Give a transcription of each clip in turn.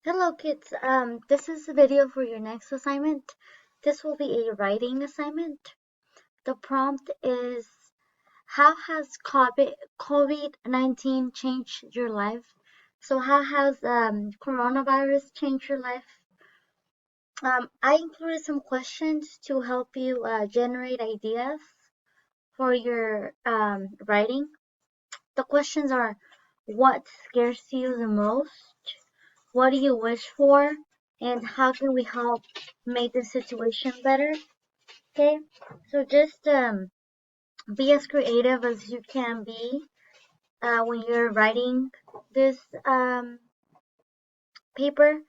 Hello kids, this is a video for your next assignment. This will be a writing assignment. The prompt is, how has COVID-19 changed your life? So how has coronavirus changed your life? I included some questions to help you generate ideas for your writing. The questions are, what scares you the most? What do you wish for? And how can we help make the situation better? Okay, so just be as creative as you can be when you're writing this paper.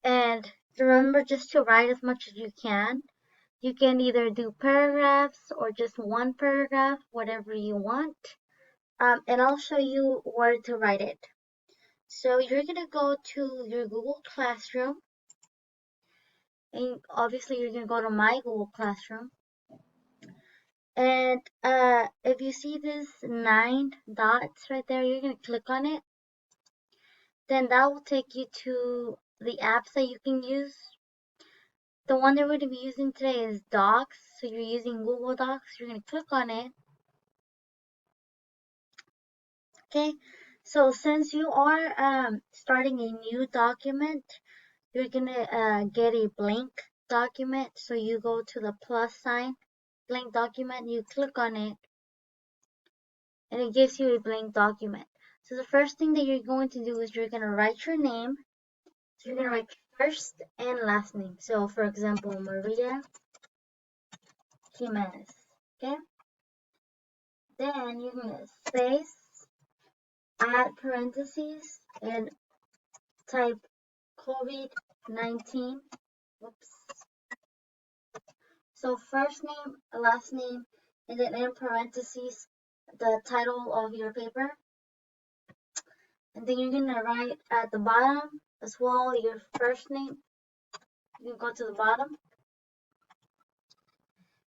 And remember just to write as much as you can. You can either do paragraphs or just one paragraph, whatever you want. And I'll show you where to write it. So you're going to go to your Google Classroom. And obviously you're going to go to my Google Classroom. And if you see this 9 dots right there, you're going to click on it. Then that will take you to the apps that you can use. The one that we're going to be using today is Docs. So you're using Google Docs. You're going to click on it. Okay. So since you are starting a new document, you're going to get a blank document. So you go to the plus sign, blank document, you click on it, and it gives you a blank document. So the first thing that you're going to do is you're going to write your name. So you're going to write first and last name. So for example, Maria Jimenez. Okay. Then you're going to space, add parentheses, and type COVID-19. Whoops. So first name, last name, and then in parentheses, the title of your paper. And then you're going to write at the bottom as well your first name. You can go to the bottom.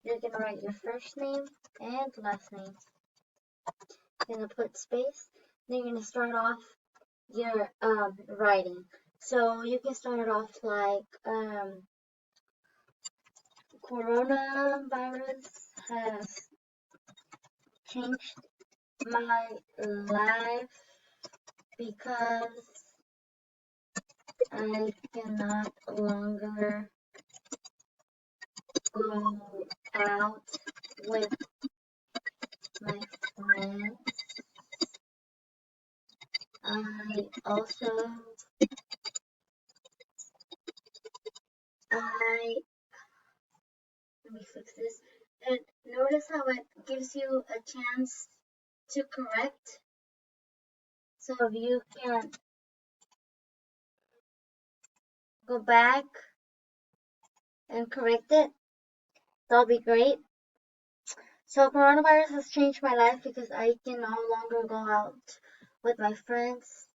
You're going to write your first name and last name. You're going to put space. Then you're going to start off your writing. So you can start off like coronavirus has changed my life because I cannot longer go out with my friends. I also let me fix this. And notice how it gives you a chance to correct. So if you can go back and correct it, that'll be great. So coronavirus has changed my life because I can no longer go out with my friends.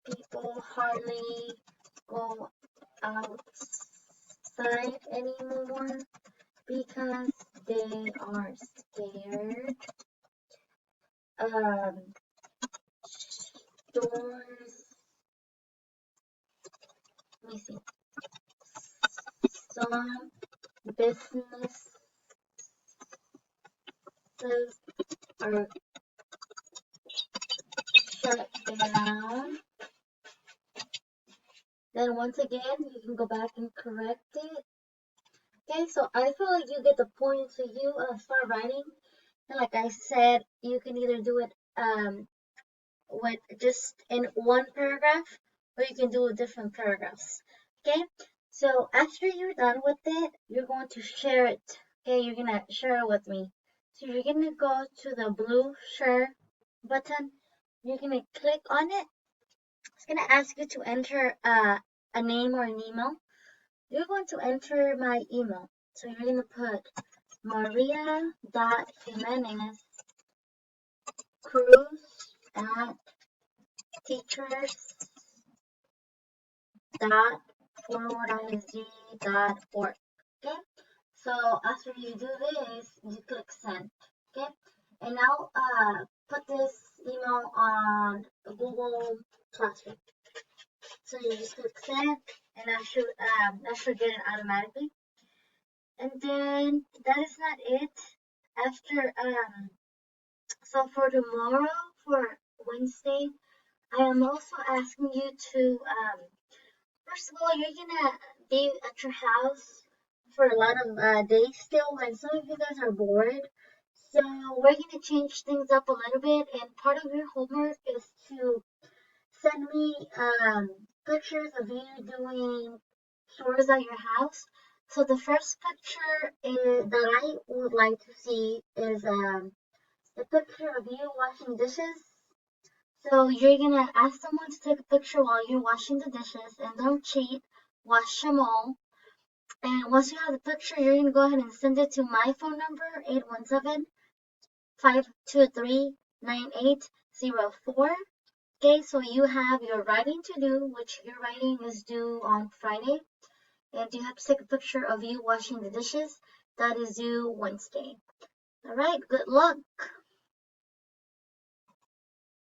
People hardly go outside anymore because they are scared. Stores, let me see. Some businesses are shut down. Then once again, you can go back and correct it. Okay, so I feel like you get the point. So you start writing, and like I said, you can either do it with just in one paragraph, or you can do different paragraphs. Okay, so after you're done with it, you're going to share it. Okay, you're gonna share it with me. So you're gonna go to the blue share button. You're gonna click on it. It's gonna ask you to enter a name or an email. You're going to enter my email. So you're gonna put Maria.Jimenez Cruz at teachers.forwardizg.org. Okay, so after you do this, you click send. Okay, and now put this email on Google Classroom. So you just click send, and that should get it automatically. And then that is not it. After so for tomorrow, for Wednesday, I am also asking you to first of all, you're gonna be at your house for a lot of days still, and some of you guys are bored. So we're gonna change things up a little bit, and part of your homework is to send me pictures of you doing chores at your house. So the first picture that I would like to see is a picture of you washing dishes. So you're gonna ask someone to take a picture while you're washing the dishes, and don't cheat. Wash them all. And once you have the picture, you're gonna go ahead and send it to my phone number, 817-523-9804. Okay, so you have your writing to do, which your writing is due on Friday, and you have to take a picture of you washing the dishes. That is due Wednesday. All right, good luck.